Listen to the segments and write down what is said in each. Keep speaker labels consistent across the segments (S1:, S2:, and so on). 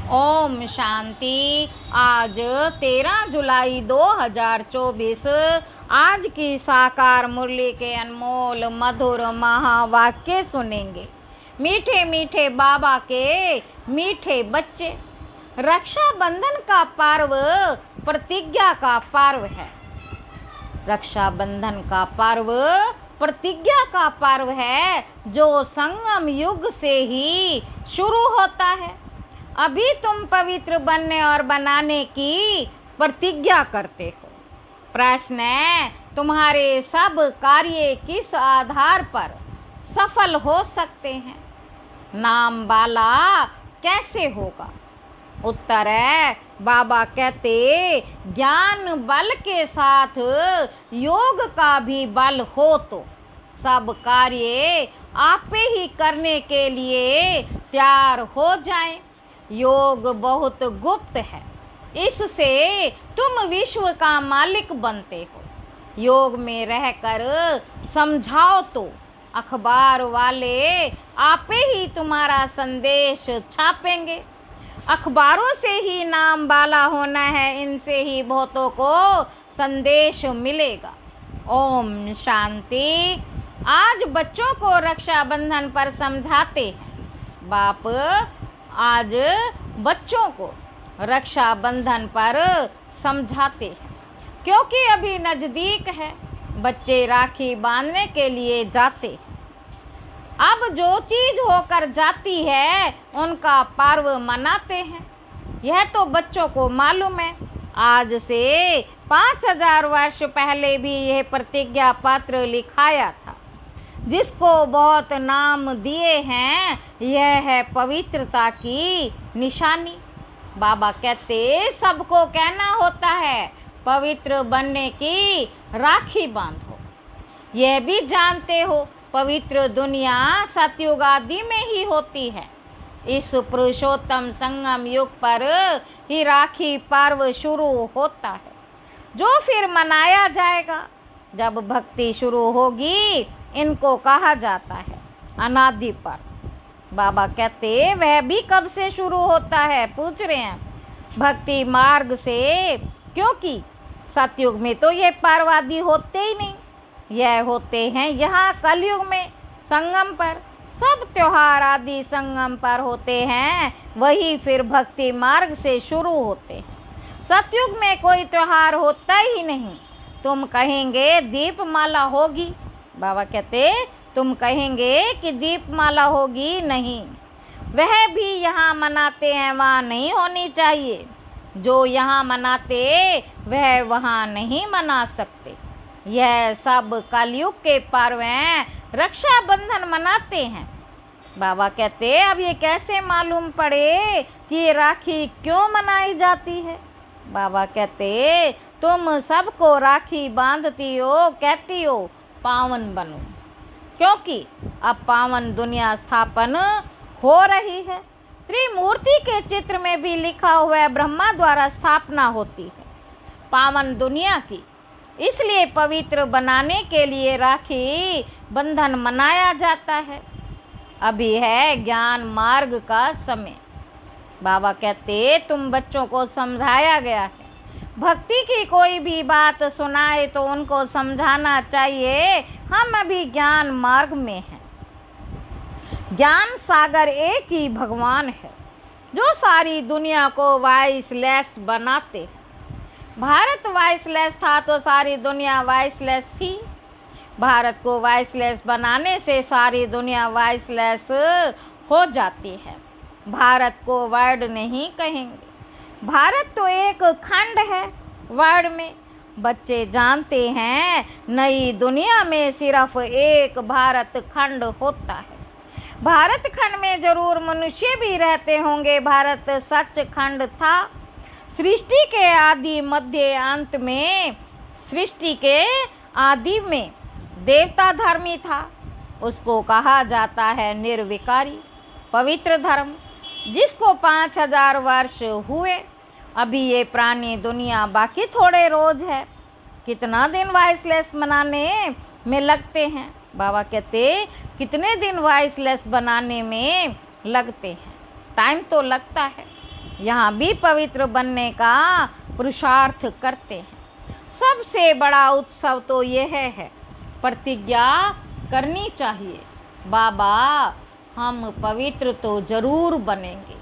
S1: ओम शांति। आज 13 जुलाई 2024 आज की साकार मुरली के अनमोल मधुर महावाक्य सुनेंगे। मीठे मीठे बाबा के मीठे बच्चे। रक्षाबंधन का पर्व प्रतिज्ञा का पर्व है। रक्षाबंधन का पर्व प्रतिज्ञा का पर्व है जो संगम युग से ही शुरू होता है। अभी तुम पवित्र बनने और बनाने की प्रतिज्ञा करते हो। प्रश्न है, तुम्हारे सब कार्य किस आधार पर सफल हो सकते हैं? नाम वाला कैसे होगा? उत्तर है, बाबा कहते ज्ञान बल के साथ योग का भी बल हो तो सब कार्य आपे ही करने के लिए तैयार हो जाएं। योग बहुत गुप्त है, इससे तुम विश्व का मालिक बनते हो। योग में रहकर समझाओ तो अखबार वाले आपे ही तुम्हारा संदेश छापेंगे। अखबारों से ही नाम वाला होना है, इनसे ही बहुतों को संदेश मिलेगा। ओम शांति। आज बच्चों को रक्षाबंधन पर समझाते हैं। बाप आज बच्चों को रक्षाबंधन पर समझाते हैं क्योंकि अभी नज़दीक है। बच्चे राखी बांधने के लिए जाते हैं। अब जो चीज़ होकर जाती है उनका पर्व मनाते हैं। यह तो बच्चों को मालूम है। आज से 5000 वर्ष पहले भी यह प्रतिज्ञा पत्र लिखाया था जिसको बहुत नाम दिए हैं। यह है पवित्रता की निशानी। बाबा कहते सबको कहना होता है पवित्र बनने की राखी बांधो। यह भी जानते हो पवित्र दुनिया सतयुग आदि में ही होती है। इस पुरुषोत्तम संगम युग पर ही राखी पर्व शुरू होता है जो फिर मनाया जाएगा जब भक्ति शुरू होगी। इनको कहा जाता है अनादि पर्व। बाबा कहते वह भी कब से शुरू होता है? पूछ रहे हैं। भक्ति मार्ग से, क्योंकि सतयुग में तो ये पर्व आदि होते ही नहीं। यह होते हैं यहाँ कलयुग में संगम पर। सब त्योहार आदि संगम पर होते हैं, वही फिर भक्ति मार्ग से शुरू होते हैं। सतयुग में कोई त्योहार होता ही नहीं। तुम कहेंगे दीपमाला होगी। बाबा कहते तुम कहेंगे कि दीपमाला होगी, नहीं। वह भी यहाँ मनाते हैं, वहाँ नहीं होनी चाहिए। जो यहाँ मनाते वह वहाँ नहीं मना सकते। यह सब कलयुग के पर्व हैं। रक्षाबंधन मनाते हैं। बाबा कहते अब ये कैसे मालूम पड़े कि ये राखी क्यों मनाई जाती है? बाबा कहते तुम सबको राखी बांधती हो, कहती हो पावन बनो, क्योंकि अब पावन दुनिया स्थापन हो रही है। त्रिमूर्ति के चित्र में भी लिखा हुआ है ब्रह्मा द्वारा स्थापना होती है पावन दुनिया की। इसलिए पवित्र बनाने के लिए राखी बंधन मनाया जाता है। अभी है ज्ञान मार्ग का समय। बाबा कहते तुम बच्चों को समझाया गया है। भक्ति की कोई भी बात सुनाए तो उनको समझाना चाहिए हम अभी ज्ञान मार्ग में हैं। ज्ञान सागर एक ही भगवान है जो सारी दुनिया को वाइसलेस बनाते हैं। भारत वाइसलेस था तो सारी दुनिया वाइसलेस थी। भारत को वाइसलेस बनाने से सारी दुनिया वाइसलेस हो जाती है। भारत को वर्ल्ड नहीं कहेंगे। भारत तो एक खंड है वर्ल्ड में। बच्चे जानते हैं नई दुनिया में सिर्फ एक भारत खंड होता है। भारत खंड में जरूर मनुष्य भी रहते होंगे। भारत सच खंड था। सृष्टि के आदि मध्य अंत में, सृष्टि के आदि में देवता धर्मी था। उसको कहा जाता है निर्विकारी पवित्र धर्म, जिसको 5000 वर्ष हुए। अभी ये प्राणी दुनिया बाकी थोड़े रोज है। कितना दिन वाइसलेस बनाने में लगते हैं? बाबा कहते कितने दिन वाइसलेस बनाने में लगते हैं? टाइम तो लगता है। यहाँ भी पवित्र बनने का पुरुषार्थ करते हैं। सबसे बड़ा उत्सव तो यह है, प्रतिज्ञा करनी चाहिए, बाबा हम पवित्र तो जरूर बनेंगे।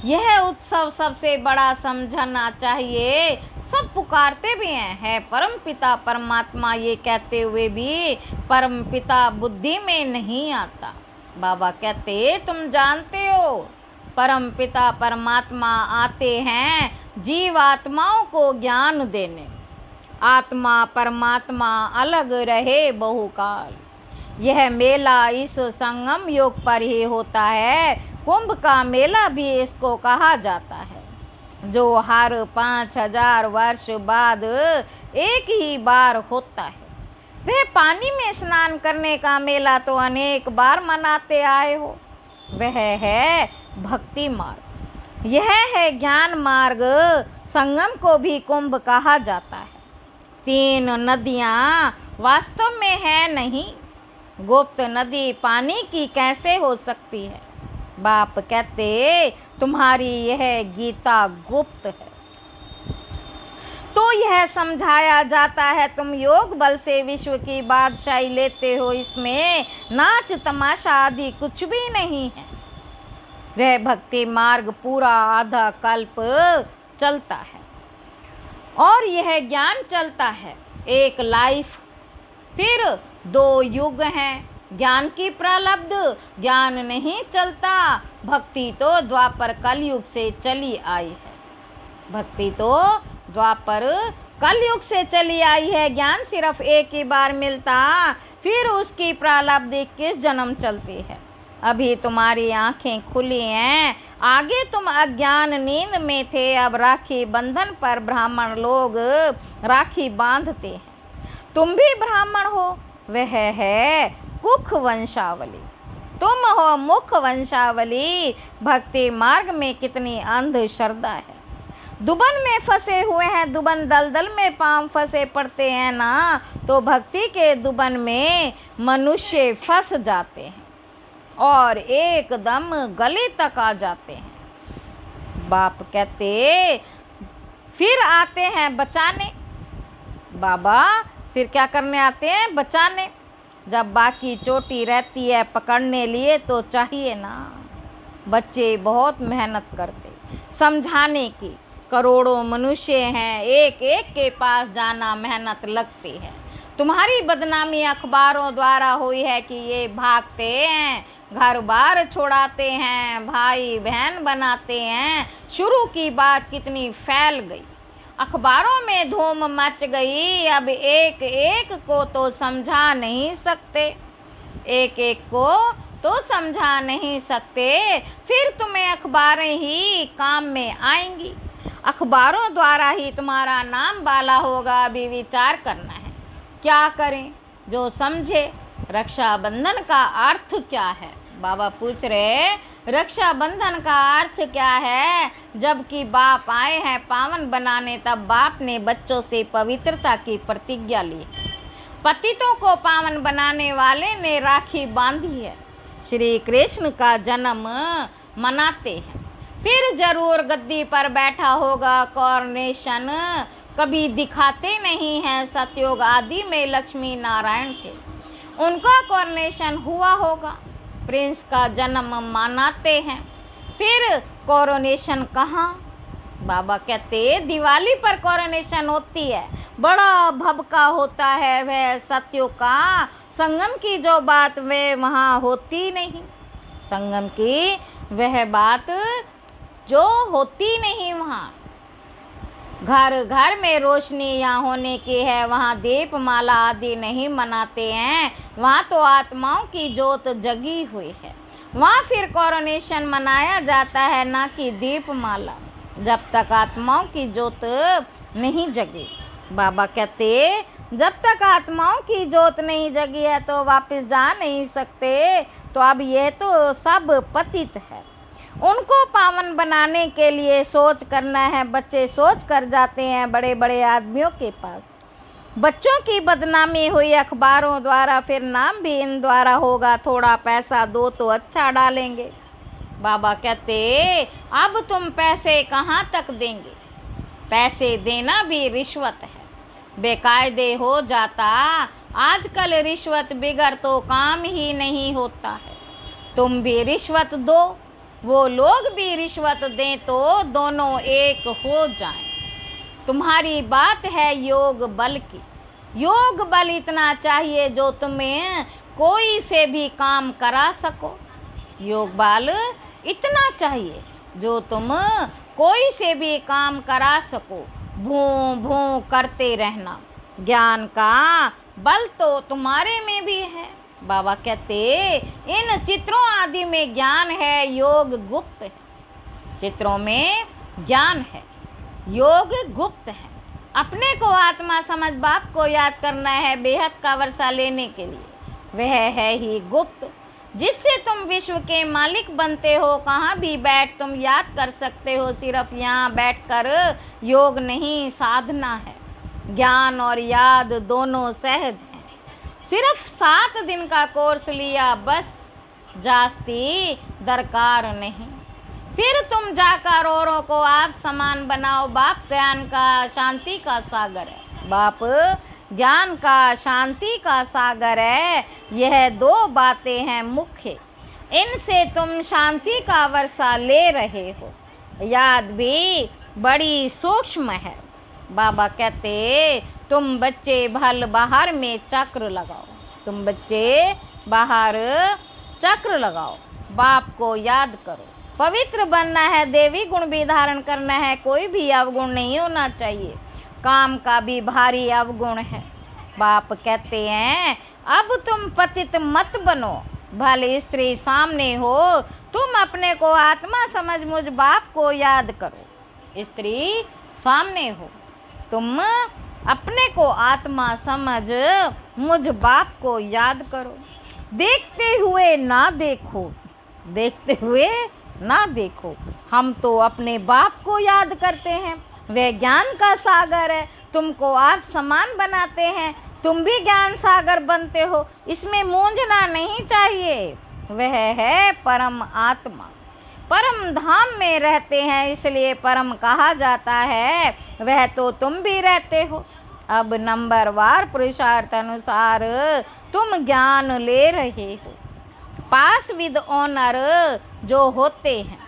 S1: यह उत्सव सबसे बड़ा समझना चाहिए। सब पुकारते भी हैं, है परम पिता परमात्मा, ये कहते हुए भी परम पिता बुद्धि में नहीं आता। बाबा कहते तुम जानते हो परम पिता परमात्मा आते हैं जीव आत्माओं को ज्ञान देने। आत्मा परमात्मा अलग रहे बहुकाल। यह मेला इस संगम युग पर ही होता है। कुंभ का मेला भी इसको कहा जाता है, जो हर 5000 वर्ष बाद एक ही बार होता है। वह पानी में स्नान करने का मेला तो अनेक बार मनाते आए हो, वह है भक्ति मार्ग। यह है ज्ञान मार्ग। संगम को भी कुंभ कहा जाता है। 3 नदियाँ वास्तव में है नहीं। गुप्त नदी पानी की कैसे हो सकती है? बाप कहते तुम्हारी यह गीता गुप्त है। तो यह समझाया जाता है तुम योग बल से विश्व की बादशाही लेते हो। इसमें नाच तमाशा आदि कुछ भी नहीं है। वह भक्ति मार्ग पूरा आधा कल्प चलता है और यह ज्ञान चलता है। एक लाइफ, फिर 2 युग हैं। ज्ञान की प्रलब्ध, ज्ञान नहीं चलता। भक्ति तो द्वापर कलयुग से चली आई है। भक्ति तो द्वापर कलयुग से चली आई है। ज्ञान सिर्फ एक ही बार मिलता, फिर उसकी प्रलब्ध 21 जन्म चलती है। अभी तुम्हारी आंखें खुली हैं, आगे तुम अज्ञान नींद में थे। अब राखी बंधन पर ब्राह्मण लोग राखी बांधते हैं। तुम भी ब्राह्मण हो, वह है कुख वंशावली। तुम हो मुख वंशावली। भक्ति मार्ग में कितनी अंधश्रद्धा है। दुबन में फंसे हुए हैं, दुबन दलदल में पांव फंसे पड़ते हैं ना, तो भक्ति के दुबन में मनुष्य फंस जाते हैं और एकदम गले तक आ जाते हैं। बाप कहते फिर आते हैं बचाने। बाबा फिर क्या करने आते हैं? बचाने। जब बाकी चोटी रहती है पकड़ने लिए तो चाहिए ना। बच्चे बहुत मेहनत करते समझाने की। करोड़ों मनुष्य हैं, एक एक के पास जाना मेहनत लगती है। तुम्हारी बदनामी अखबारों द्वारा हुई है कि ये भागते हैं, घर बार छोड़ाते हैं, भाई बहन बनाते हैं। शुरू की बात कितनी फैल गई, अखबारों में धूम मच गई। अब एक एक को तो समझा नहीं सकते, एक एक को तो समझा नहीं सकते। फिर तुम्हें अखबारें ही काम में आएंगी। अखबारों द्वारा ही तुम्हारा नाम बाला होगा। अभी विचार करना है क्या करें, जो समझे। रक्षाबंधन का अर्थ क्या है? बाबा पूछ रहे रक्षाबंधन का अर्थ क्या है? जबकि बाप आए हैं पावन बनाने, तब बाप ने बच्चों से पवित्रता की प्रतिज्ञा ली। पतितों को पावन बनाने वाले ने राखी बांधी है। श्री कृष्ण का जन्म मनाते हैं। फिर जरूर गद्दी पर बैठा होगा कॉरोनेशन। कभी दिखाते नहीं हैं। सतयुग आदि में लक्ष्मी नारायण थे, उनका कॉरोनेशन हुआ होगा। प्रिंस का जन्म मनाते हैं। फिर कोरोनेशन कहाँ? बाबा कहते दिवाली पर कोरोनेशन होती है, बड़ा भभका होता है। वह सत्यों का संगम की जो बात वे वहाँ होती नहीं। संगम की वह बात जो होती नहीं वहाँ। घर घर में रोशनी यहाँ होने की है, वहाँ दीप माला आदि नहीं मनाते हैं। वहाँ तो आत्माओं की जोत जगी हुई है। वहाँ फिर कोरोनेशन मनाया जाता है, ना कि दीप माला, जब तक आत्माओं की जोत नहीं जगी। बाबा कहते जब तक आत्माओं की जोत नहीं जगी है तो वापस जा नहीं सकते। तो अब ये तो सब पतित है, उनको पावन बनाने के लिए सोच करना है। बच्चे सोच कर जाते हैं बड़े बड़े आदमियों के पास। बच्चों की बदनामी हुई अखबारों द्वारा, फिर नाम भी इन द्वारा होगा। थोड़ा पैसा दो तो अच्छा डालेंगे। बाबा कहते अब तुम पैसे कहाँ तक देंगे, पैसे देना भी रिश्वत है, बेकायदे हो जाता। आजकल रिश्वत बिगर तो काम ही नहीं होता है। तुम भी रिश्वत दो, वो लोग भी रिश्वत दें तो दोनों एक हो जाएं। तुम्हारी बात है योग बल की, योग बल इतना चाहिए जो तुम्हें कोई से भी काम करा सको। योग बल इतना चाहिए जो तुम कोई से भी काम करा सको। भूं भूं करते रहना, ज्ञान का बल तो तुम्हारे में भी है। बाबा कहते इन चित्रों आदि में ज्ञान है, योग गुप्त है। चित्रों में ज्ञान है, योग गुप्त है। अपने को आत्मा समझ बाप को याद करना है बेहद का वर्षा लेने के लिए, वह है ही गुप्त, जिससे तुम विश्व के मालिक बनते हो। कहाँ भी बैठ तुम याद कर सकते हो, सिर्फ यहाँ बैठकर योग नहीं साधना है। ज्ञान और याद दोनों सहज हैं। सिर्फ 7 दिन का कोर्स लिया बस, जास्ती दरकार नहीं। फिर तुम जाकर औरों को आप समान बनाओ। बाप ज्ञान का शांति का सागर है, बाप ज्ञान का शांति का सागर है। यह 2 बातें हैं मुख्य, इनसे तुम शांति का वर्षा ले रहे हो। याद भी बड़ी सूक्ष्म है। बाबा कहते तुम बच्चे भल बाहर में चक्र लगाओ, तुम बच्चे बाहर चक्र लगाओ, बाप को याद करो। पवित्र बनना है, देवी गुण भी धारण करना है, कोई भी अवगुण नहीं होना चाहिए। काम का भी भारी अवगुण है। बाप कहते हैं अब तुम पतित मत बनो, भले स्त्री सामने हो, तुम अपने को आत्मा समझ मुझ बाप को याद करो। स्त्री सामने हो, तुम अपने को आत्मा समझ मुझ बाप को याद करो। देखते हुए ना देखो, देखते हुए ना देखो। हम तो अपने बाप को याद करते हैं, वह ज्ञान का सागर है, तुमको आप समान बनाते हैं, तुम भी ज्ञान सागर बनते हो, इसमें मूंझना नहीं चाहिए। वह है परम आत्मा, परम धाम में रहते हैं, इसलिए परम कहा जाता है। वह तो तुम भी रहते हो। अब नंबरवार पुरुषार्थ अनुसार तुम ज्ञान ले रहे हो। पास विद ऑनर जो होते हैं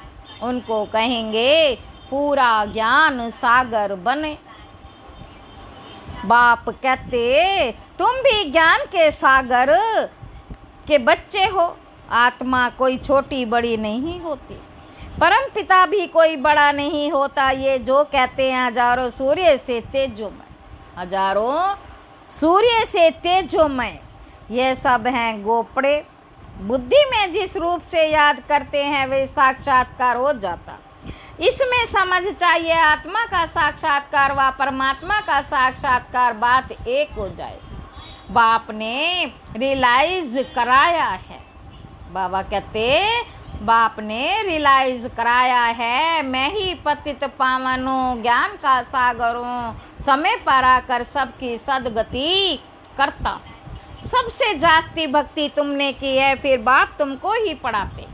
S1: उनको कहेंगे पूरा ज्ञान सागर बने। बाप कहते तुम भी ज्ञान के सागर के बच्चे हो। आत्मा कोई छोटी बड़ी नहीं होती, परम पिता भी कोई बड़ा नहीं होता। ये जो कहते हैं हजारों सूर्य से तेजोमय, हजारों सूर्य से तेजोमय, ये सब हैं गोपड़े। बुद्धि में जिस रूप से याद करते हैं वे साक्षात्कार हो जाता। इसमें समझ चाहिए आत्मा का साक्षात्कार व परमात्मा का साक्षात्कार बात एक हो जाए। बाप ने रियलाइज कराया है। बाबा कहते बाप ने रियलाइज कराया है, मैं ही पतित पावन हूँ, ज्ञान का सागर हूँ, समय पर आकर सबकी सदगति करता। सबसे जास्ती भक्ति तुमने की है, फिर बाप तुमको ही पढ़ाते।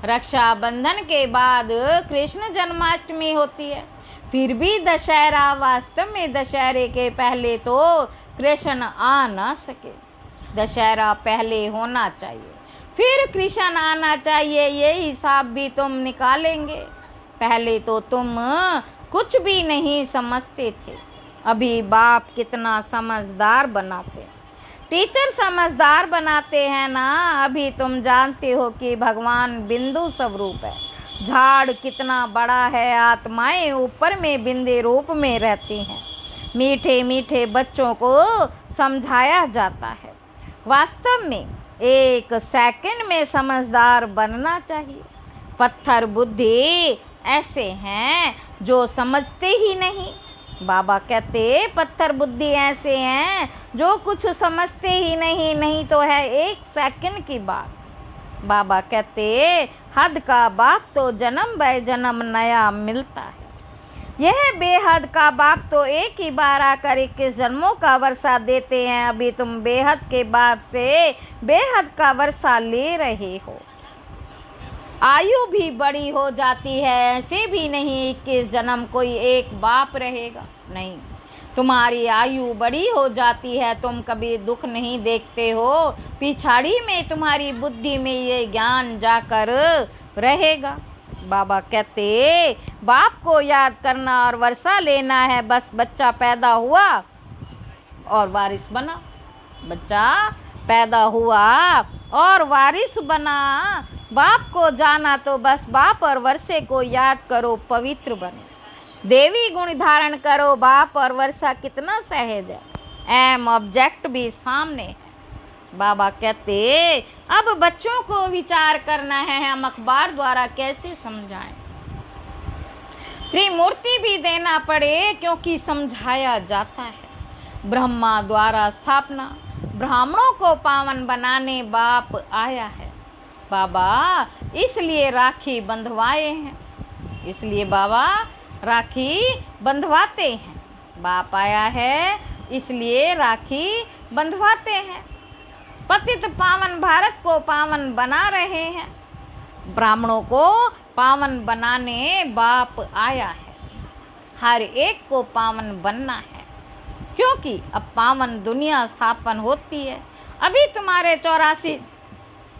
S1: रक्षाबंधन के बाद कृष्ण जन्माष्टमी होती है, फिर भी दशहरा। वास्तव में दशहरे के पहले तो कृष्ण आ ना सके, दशहरा पहले होना चाहिए, फिर कृष्ण आना चाहिए। ये हिसाब भी तुम निकालेंगे। पहले तो तुम कुछ भी नहीं समझते थे, अभी बाप कितना समझदार बनाते, टीचर समझदार बनाते हैं ना। अभी तुम जानते हो कि भगवान बिंदु स्वरूप है, झाड़ कितना बड़ा है, आत्माएं ऊपर में बिंदु रूप में रहती हैं। मीठे मीठे बच्चों को समझाया जाता है। वास्तव में 1 सेकंड में समझदार बनना चाहिए। पत्थर बुद्धि ऐसे हैं जो समझते ही नहीं। बाबा कहते पत्थर बुद्धि ऐसे हैं जो कुछ समझते ही नहीं, नहीं तो है 1 सेकंड की बात। बाबा कहते हद का बाप तो जन्म बाय जन्म नया मिलता है। यह बेहद का बाप तो एक ही बार आकर 21 जन्मों का वर्षा देते हैं। अभी तुम बेहद के बाप से बेहद का वर्षा ले रहे हो। आयु भी बड़ी हो जाती है, ऐसे भी नहीं 21 जन्म कोई एक बाप रहेगा, नहीं। तुम्हारी आयु बड़ी हो जाती है, तुम कभी दुख नहीं देखते हो, पिछाड़ी में तुम्हारी बुद्धि में ये ज्ञान जाकर रहेगा। बाबा कहते बाप को याद करना और वर्षा लेना है, बस बच्चा पैदा हुआ और वारिस बना, बच्चा पैदा हुआ और वारिस बना। बाप को जाना तो बस बाप और वर्षे को याद करो, पवित्र बनो, देवी गुण धारण करो। बाप और वर्षा कितना सहज है, एम ऑब्जेक्ट भी सामने है। बाबा कहते अब बच्चों को विचार करना है, हम अखबार द्वारा कैसे समझाएं। त्रिमूर्ति भी देना पड़े क्योंकि समझाया जाता है। ब्रह्मा द्वारा स्थापना, ब्राह्मणों को पावन बनाने बाप आया है। बाबा इसलिए राखी बंधवाए हैं, इसलिए बाबा राखी बंधवाते हैं। बाप आया है इसलिए राखी बंधवाते हैं। पतित पावन भारत को पावन बना रहे हैं, ब्राह्मणों को पावन बनाने बाप आया है। हर एक को पावन बनना है, क्योंकि अब पावन दुनिया स्थापन होती है। अभी तुम्हारे 84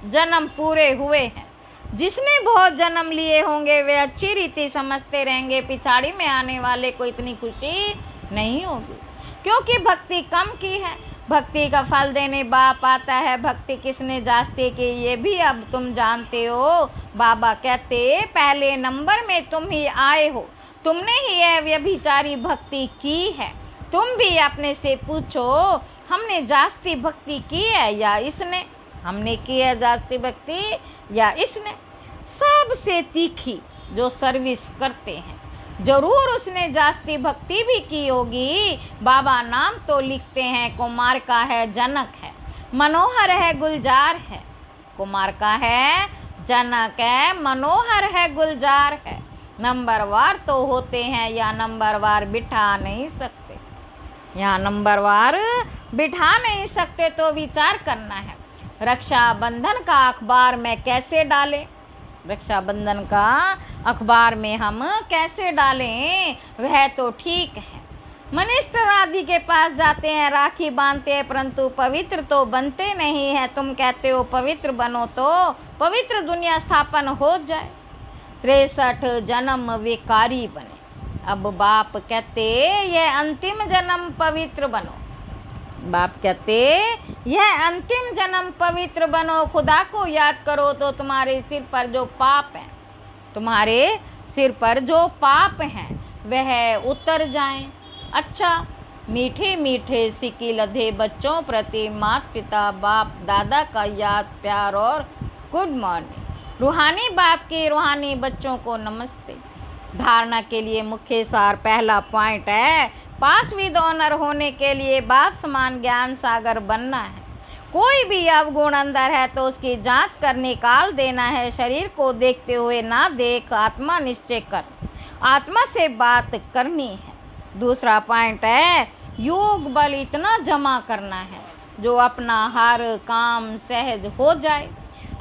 S1: जन्म पूरे हुए हैं। जिसने बहुत जन्म लिए होंगे वे अच्छी रीति समझते रहेंगे, पिछाड़ी में आने वाले को इतनी खुशी नहीं होगी, क्योंकि भक्ति कम की है। भक्ति का फल देने बाप आता है। भक्ति किसने जांचते की ये भी अब तुम जानते हो। बाबा कहते पहले नंबर में तुम ही आए हो, तुमने ही यह व्यभिचारी भक्ति की है। तुम भी अपने से पूछो, हमने जास्ती भक्ति की है या इसने? हमने की है जास्ती भक्ति या इसने? सबसे तीखी जो सर्विस करते हैं, जरूर उसने जास्ती भक्ति भी की होगी। बाबा नाम तो लिखते हैं, कुमार का है, जनक है, मनोहर है, गुलजार है। कुमार का है, जनक है, मनोहर है, गुलजार है। नंबरवार तो होते हैं या नंबरवार बिठा नहीं सकते, यहाँ नंबरवार बिठा नहीं सकते, तो विचार करना है। रक्षाबंधन का अखबार में कैसे डालें? रक्षाबंधन का अखबार में हम कैसे डालें? वह तो ठीक है, मनिस्टर आदि के पास जाते हैं, राखी बांधते हैं, परंतु पवित्र तो बनते नहीं है। तुम कहते हो पवित्र बनो तो पवित्र दुनिया स्थापन हो जाए। 63 जन्म विकारी बने। अब बाप कहते यह अंतिम जन्म पवित्र बनो। बाप कहते यह अंतिम जन्म पवित्र बनो, खुदा को याद करो तो तुम्हारे सिर पर जो पाप है, तुम्हारे सिर पर जो पाप हैं वह उतर जाएं। अच्छा, मीठे मीठे सिक्की लधे बच्चों प्रति माता पिता बाप दादा का याद प्यार और गुड मॉर्निंग। रूहानी बाप के रूहानी बच्चों को नमस्ते। धारणा के लिए मुख्य सार पहला पॉइंट है, पास विद ऑनर होने के लिए बाप समान ज्ञान सागर बनना है। कोई भी अवगुण अंदर है तो उसकी जांच कर निकाल देना है। शरीर को देखते हुए ना देख, आत्मा निश्चय कर, आत्मा से बात करनी है। दूसरा पॉइंट है, योग बल इतना जमा करना है जो अपना हर काम सहज हो जाए।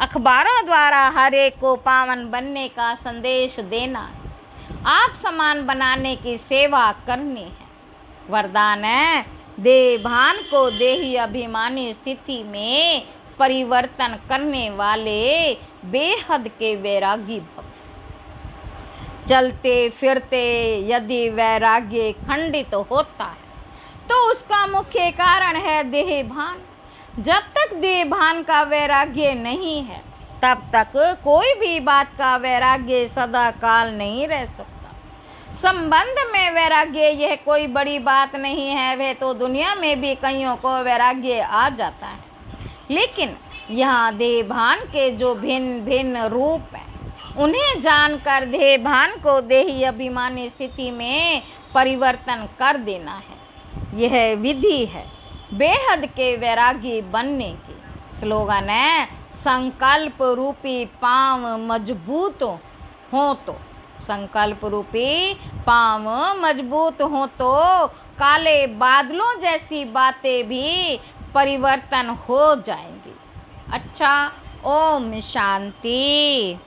S1: अखबारों द्वारा हर एक को पावन बनने का संदेश देना है, आप समान बनाने की सेवा करनी है। वरदान है, देभान को देही अभिमानी स्थिति में परिवर्तन करने वाले बेहद के वैरागी भव। चलते फिरते यदि वैराग्य खंडित होता है तो उसका मुख्य कारण है देहभान। जब तक देहभान का वैराग्य नहीं है तब तक कोई भी बात का वैराग्य सदा काल नहीं रह सकता। संबंध में वैराग्य यह कोई बड़ी बात नहीं है, वह तो दुनिया में भी कईयों को वैराग्य आ जाता है, लेकिन यहाँ देहभान के जो भिन्न भिन्न रूप हैं उन्हें जानकर देहभान को देही अभिमानी स्थिति में परिवर्तन कर देना है। यह विधि है बेहद के वैरागी बनने की। स्लोगन है, संकल्प रूपी पांव मजबूत हो तो, संकल्प रूपी पांव मजबूत हो तो काले बादलों जैसी बातें भी परिवर्तन हो जाएंगी। अच्छा, ओम शांति।